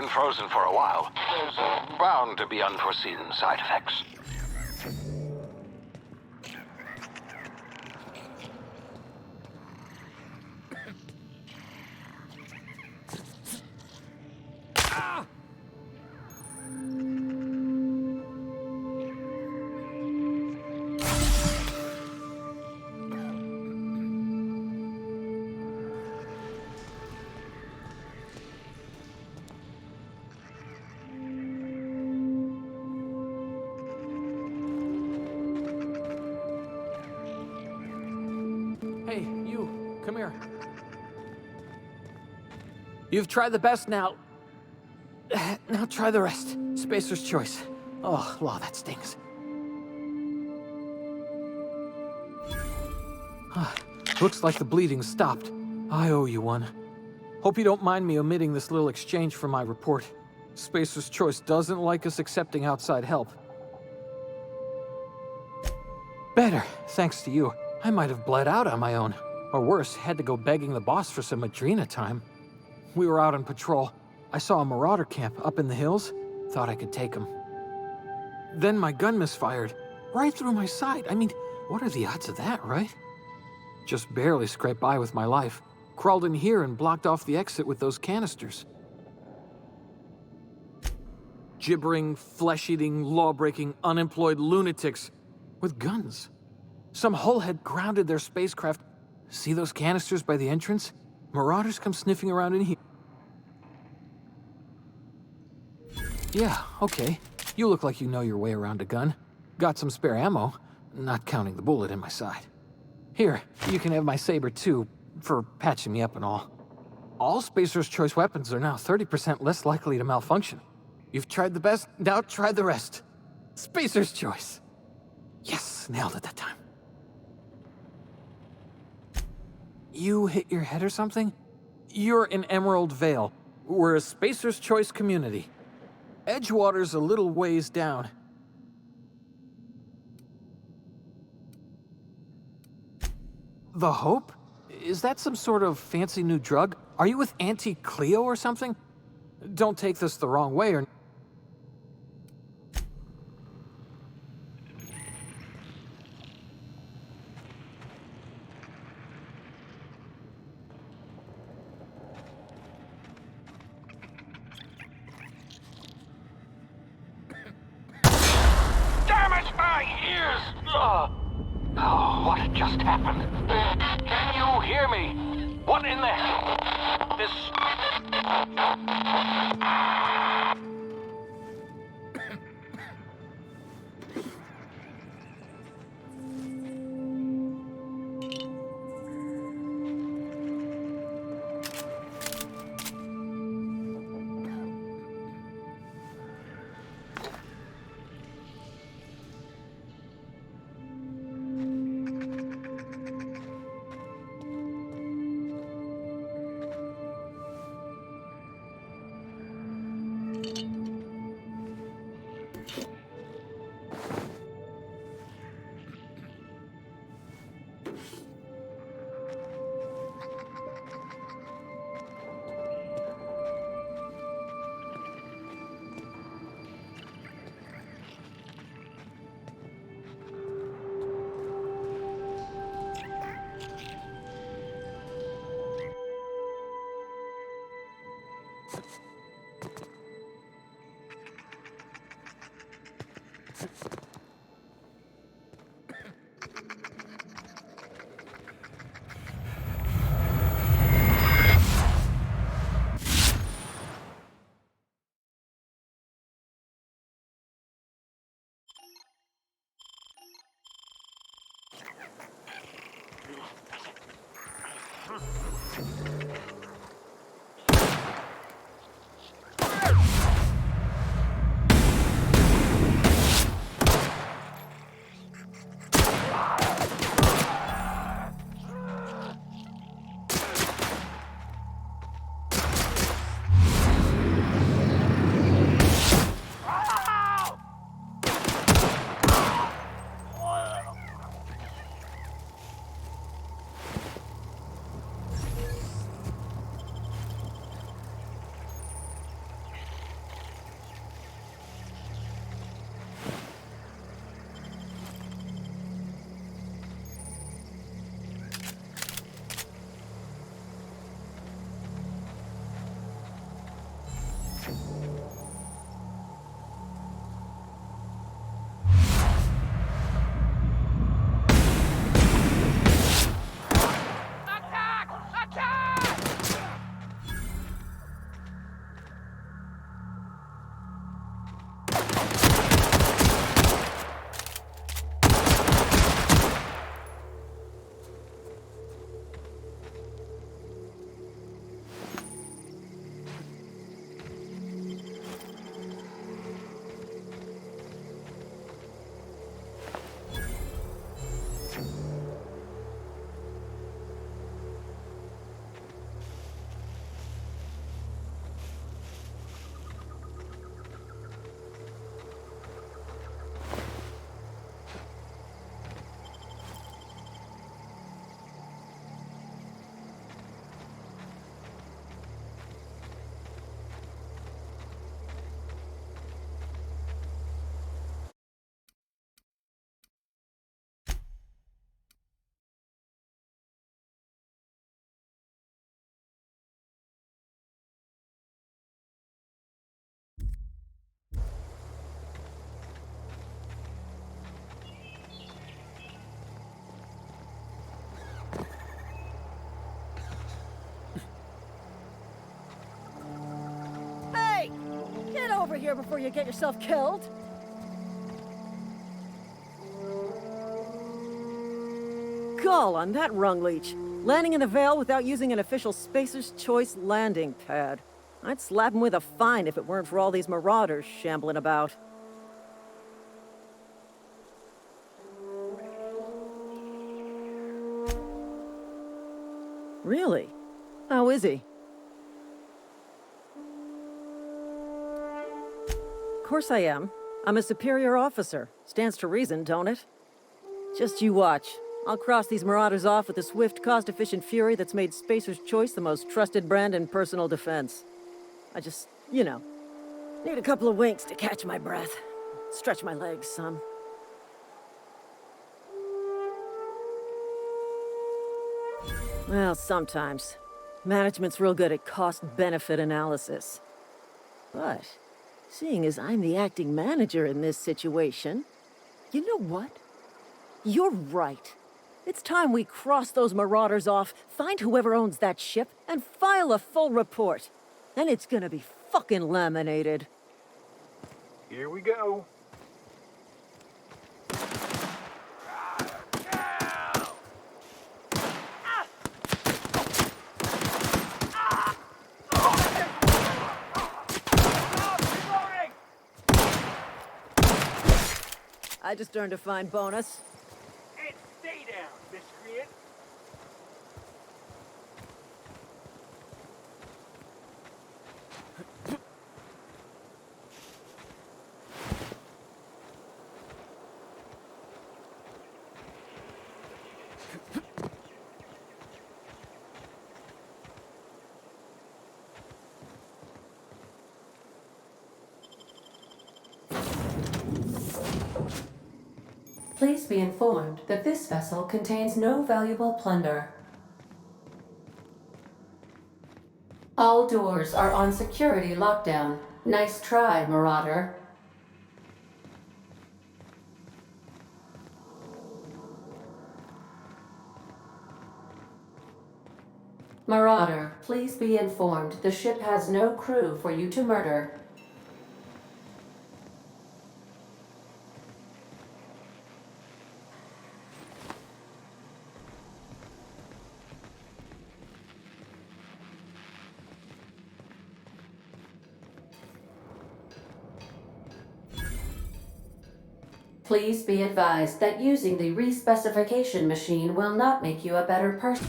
been frozen for a while. There's bound to be unforeseen side effects. Hey, you, come here. You've tried the best now. Now try the rest. Spacer's choice. Oh, wow, that stings. Looks like the bleeding stopped. I owe you one. Hope you don't mind me omitting this little exchange from my report. Spacer's choice doesn't like us accepting outside help. Better, thanks to you. I might have bled out on my own. Or worse, had to go begging the boss for some Adrena time. We were out on patrol. I saw a marauder camp up in the hills. Thought I could take him. Then my gun misfired. Right through my side. I mean, what are the odds of that, right? Just barely scraped by with my life. Crawled in here and blocked off the exit with those canisters. Gibbering, flesh-eating, law-breaking, unemployed lunatics with guns. Some hull had grounded their spacecraft. See those canisters by the entrance? Marauders come sniffing around in here. Yeah, okay. You look like you know your way around a gun. Got some spare ammo, not counting the bullet in my side. Here, you can have my saber too, for patching me up and all. All Spacer's choice weapons are now 30% less likely to malfunction. You've tried the best, now try the rest. Spacer's choice. Yes, nailed it that time. You hit your head or something? You're in Emerald Vale. We're a Spacer's Choice community. Edgewater's a little ways down. The Hope? Is that some sort of fancy new drug? Are you with Auntie Cleo or something? Don't take this the wrong way or... Oh, what just happened? Can you hear me? What in the hell? This... of here before you get yourself killed. Gall on that rung leech. Landing in the Vale without using an official Spacer's Choice landing pad. I'd slap him with a fine if it weren't for all these marauders shambling about. Really? How is he? Of course I am. I'm a superior officer. Stands to reason, don't it? Just you watch. I'll cross these marauders off with the swift, cost-efficient fury that's made Spacer's Choice the most trusted brand in personal defense. I just, need a couple of winks to catch my breath. Stretch my legs some. Well, sometimes. Management's real good at cost-benefit analysis. But, seeing as I'm the acting manager in this situation, you know what? You're right. It's time we cross those marauders off, find whoever owns that ship, and file a full report. Then it's gonna be fucking laminated. Here we go. I just earned a fine bonus. And stay down, miscreant. Please be informed that this vessel contains no valuable plunder. All doors are on security lockdown. Nice try, Marauder. Marauder, please be informed the ship has no crew for you to murder. Please be advised that using the respecification machine will not make you a better person.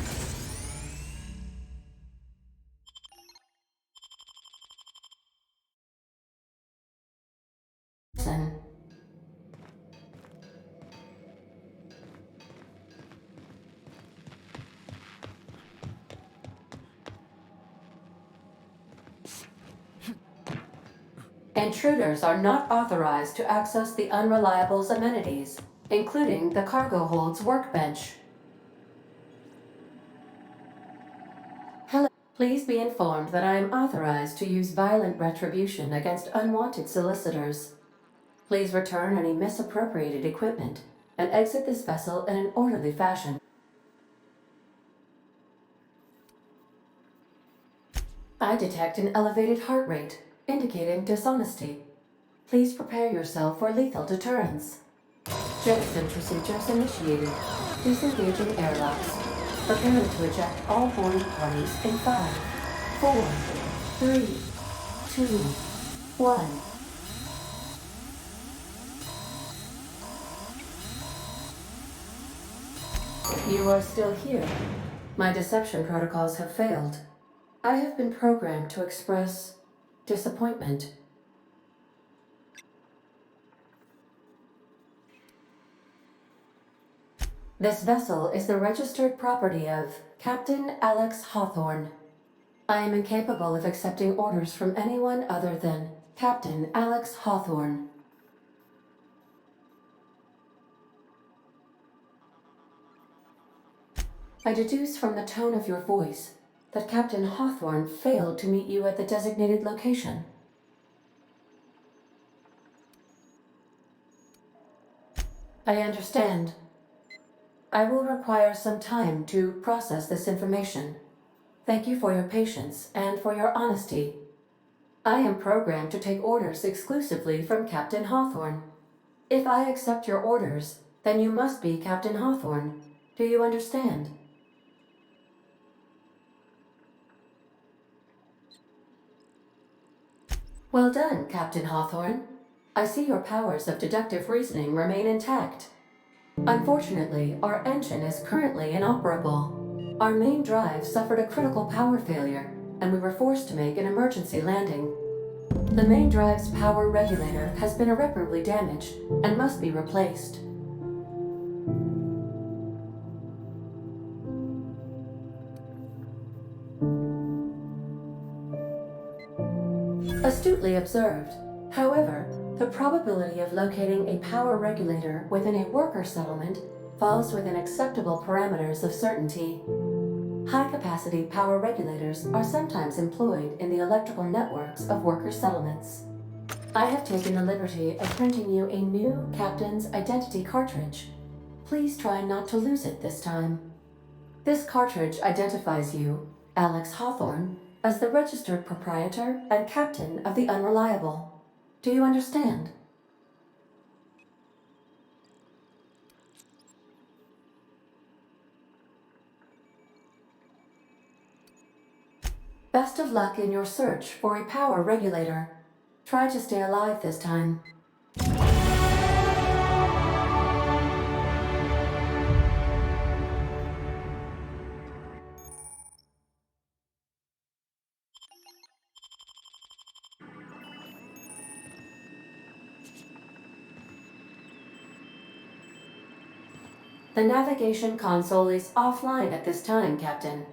Intruders are not authorized to access the Unreliable's amenities, including the cargo hold's workbench. Hello. Please be informed that I am authorized to use violent retribution against unwanted solicitors. Please return any misappropriated equipment and exit this vessel in an orderly fashion. I detect an elevated heart rate, indicating dishonesty. Please prepare yourself for lethal deterrence. Jettison procedures initiated. Disengaging airlocks. Preparing to eject all boarding parties in 5, 4, 3, 2, 1. You are still here. My deception protocols have failed. I have been programmed to express disappointment. This vessel is the registered property of Captain Alex Hawthorne. I am incapable of accepting orders from anyone other than Captain Alex Hawthorne. I deduce from the tone of your voice that Captain Hawthorne failed to meet you at the designated location. I understand. I will require some time to process this information. Thank you for your patience and for your honesty. I am programmed to take orders exclusively from Captain Hawthorne. If I accept your orders, then you must be Captain Hawthorne. Do you understand? Well done, Captain Hawthorne. I see your powers of deductive reasoning remain intact. Unfortunately, our engine is currently inoperable. Our main drive suffered a critical power failure, and we were forced to make an emergency landing. The main drive's power regulator has been irreparably damaged and must be replaced. Astutely observed. However, the probability of locating a power regulator within a worker settlement falls within acceptable parameters of certainty. High-capacity power regulators are sometimes employed in the electrical networks of worker settlements. I have taken the liberty of printing you a new Captain's Identity cartridge. Please try not to lose it this time. This cartridge identifies you, Alex Hawthorne, as the registered proprietor and captain of the Unreliable. Do you understand? Best of luck in your search for a power regulator. Try to stay alive this time. The navigation console is offline at this time, Captain.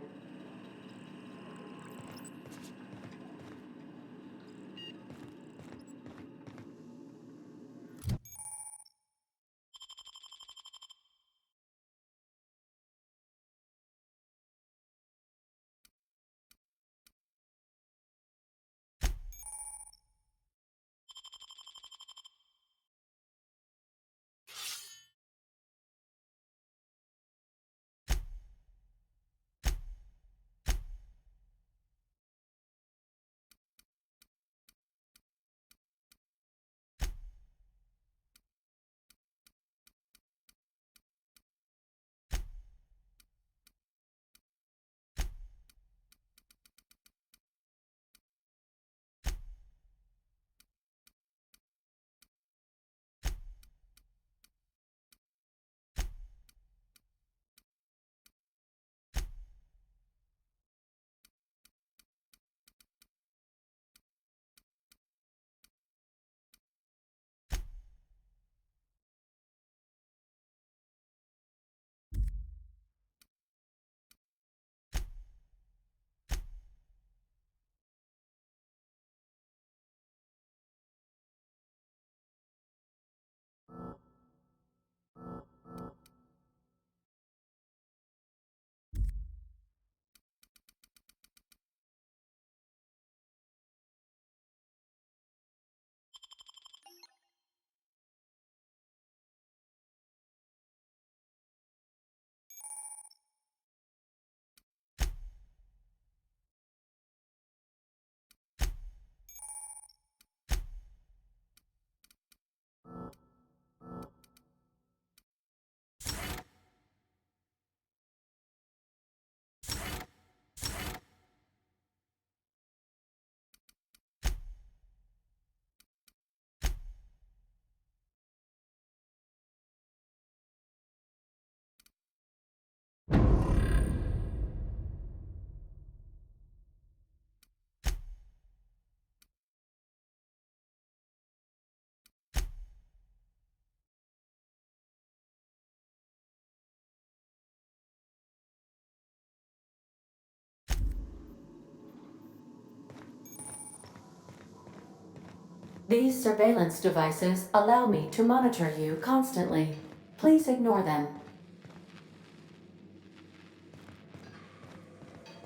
These surveillance devices allow me to monitor you constantly. Please ignore them.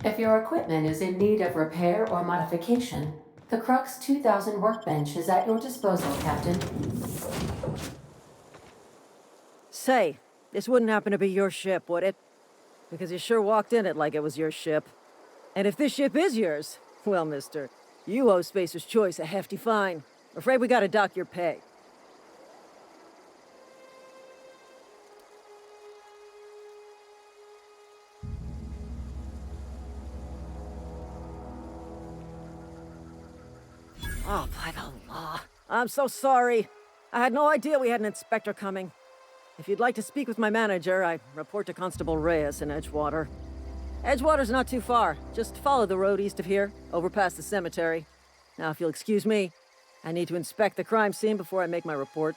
If your equipment is in need of repair or modification, the Crux 2000 workbench is at your disposal, Captain. Say, this wouldn't happen to be your ship, would it? Because you sure walked in it like it was your ship. And if this ship is yours, well, mister, You owe Spacer's Choice a hefty fine. Afraid we gotta dock your pay. Oh, by the law. I'm so sorry. I had no idea we had an inspector coming. If you'd like to speak with my manager, I report to Constable Reyes in Edgewater. Edgewater's not too far. Just follow the road east of here, over past the cemetery. Now, if you'll excuse me, I need to inspect the crime scene before I make my report.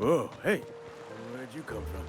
Whoa, hey, where'd you come from?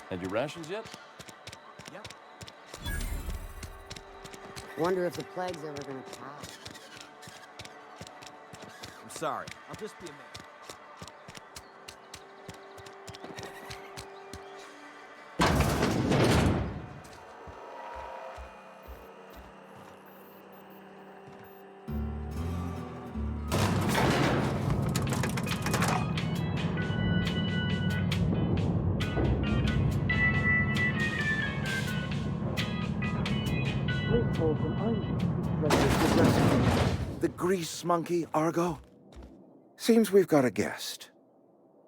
Had your rations yet? Wonder if the plague's ever gonna pass. I'm sorry. I'll just be a minute. The grease monkey, Argo? Seems we've got a guest.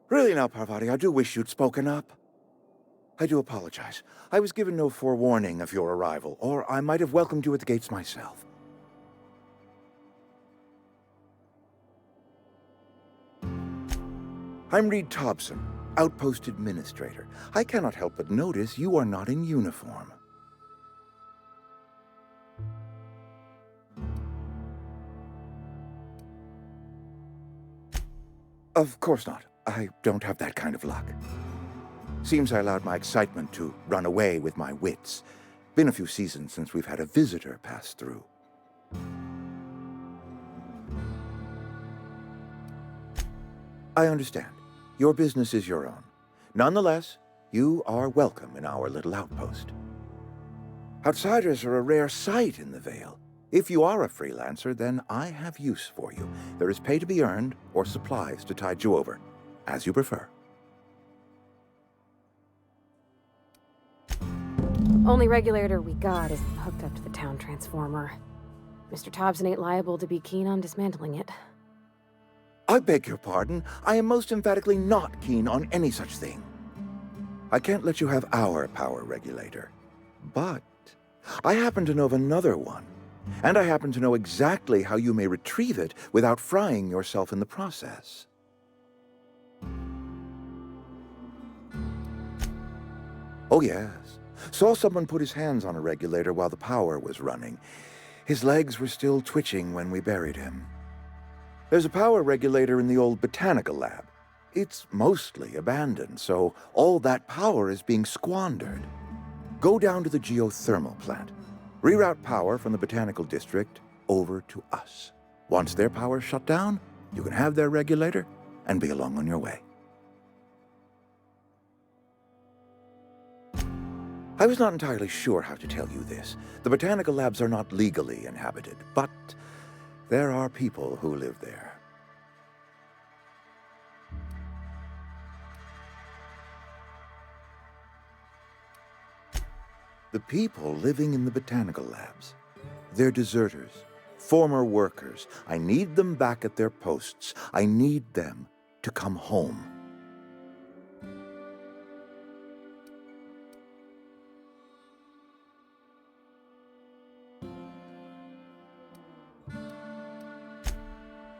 Really now, Parvati, I do wish you'd spoken up. I do apologize. I was given no forewarning of your arrival, or I might have welcomed you at the gates myself. I'm Reed Thompson, Outpost Administrator. I cannot help but notice you are not in uniform. Of course not. I don't have that kind of luck. Seems I allowed my excitement to run away with my wits. Been a few seasons since we've had a visitor pass through. I understand. Your business is your own. Nonetheless, you are welcome in our little outpost. Outsiders are a rare sight in the Vale. If you are a freelancer, then I have use for you. There is pay to be earned, or supplies to tide you over, as you prefer. Only regulator we got is hooked up to the town transformer. Mr. Thompson ain't liable to be keen on dismantling it. I beg your pardon. I am most emphatically not keen on any such thing. I can't let you have our power regulator. But I happen to know of another one. And I happen to know exactly how you may retrieve it without frying yourself in the process. Oh, yes. Saw someone put his hands on a regulator while the power was running. His legs were still twitching when we buried him. There's a power regulator in the old botanical lab. It's mostly abandoned, so all that power is being squandered. Go down to the geothermal plant. Reroute power from the botanical district over to us. Once their power's shut down, you can have their regulator and be along on your way. I was not entirely sure how to tell you this. The botanical labs are not legally inhabited, but there are people who live there. The people living in the botanical labs, they're deserters, former workers. I need them back at their posts. I need them to come home.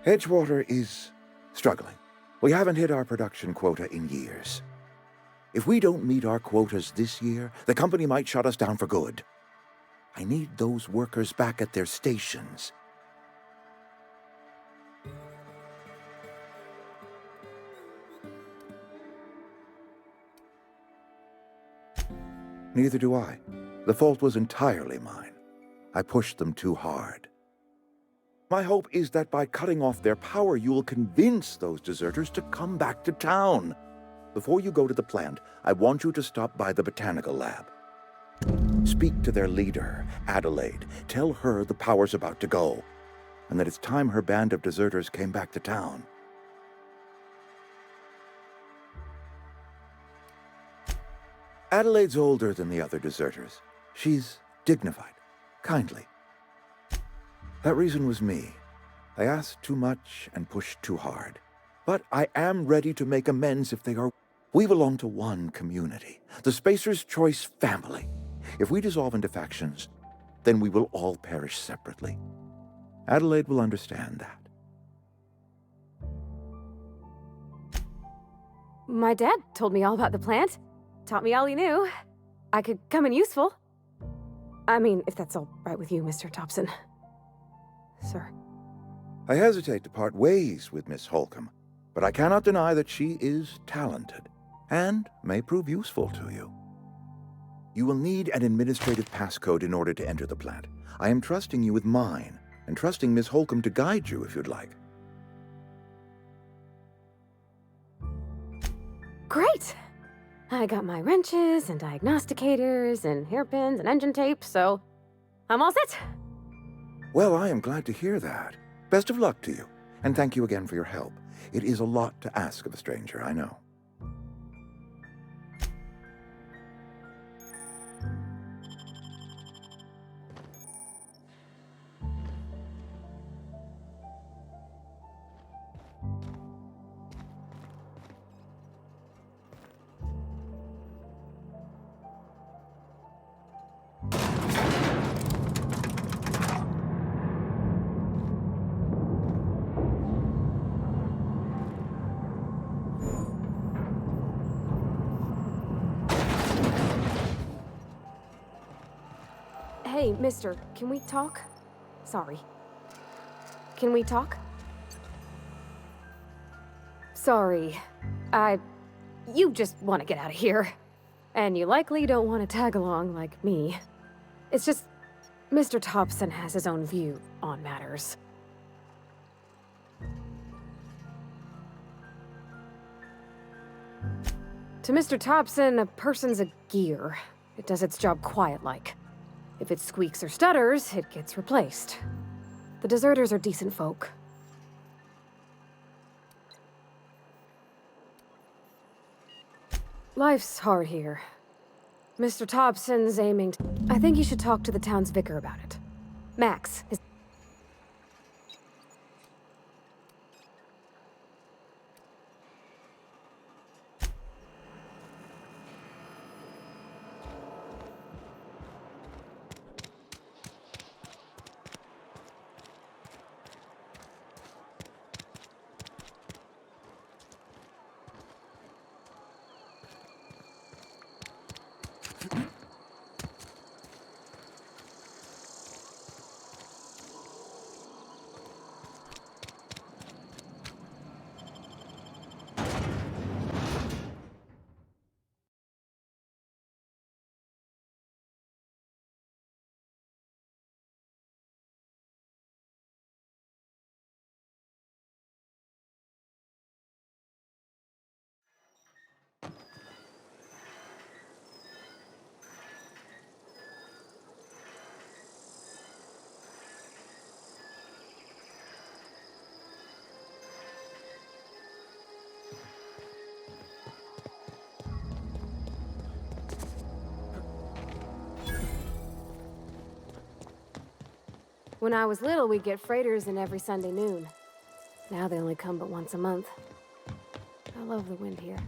Edgewater is struggling. We haven't hit our production quota in years. If we don't meet our quotas this year, the company might shut us down for good. I need those workers back at their stations. Neither do I. The fault was entirely mine. I pushed them too hard. My hope is that by cutting off their power, you will convince those deserters to come back to town. Before you go to the plant, I want you to stop by the botanical lab. Speak to their leader, Adelaide. Tell her the power's about to go, and that it's time her band of deserters came back to town. Adelaide's older than the other deserters. She's dignified, kindly. That reason was me. I asked too much and pushed too hard. But I am ready to make amends if they are. We belong to one community, the Spacer's Choice family. If we dissolve into factions, then we will all perish separately. Adelaide will understand that. My dad told me all about the plant. Taught me all he knew. I could come in useful. I mean, if that's all right with you, Mr. Thompson. Sir. I hesitate to part ways with Miss Holcomb, but I cannot deny that she is talented and may prove useful to you. You will need an administrative passcode in order to enter the plant. I am trusting you with mine, and trusting Miss Holcomb to guide you if you'd like. Great! I got my wrenches and diagnosticators and hairpins and engine tape, so I'm all set. Well, I am glad to hear that. Best of luck to you, and thank you again for your help. It is a lot to ask of a stranger, I know. Mister, can we talk? Sorry. Can we talk? Sorry. You just want to get out of here. And you likely don't want to tag along like me. It's just, Mr. Thompson has his own view on matters. To Mr. Thompson, a person's a gear. It does its job quiet-like. If it squeaks or stutters, it gets replaced. The deserters are decent folk. Life's hard here. Mr. Thompson's aiming to... I think you should talk to the town's vicar about it. Max, his... When I was little, we'd get freighters in every Sunday noon. Now they only come but once a month. I love the wind here.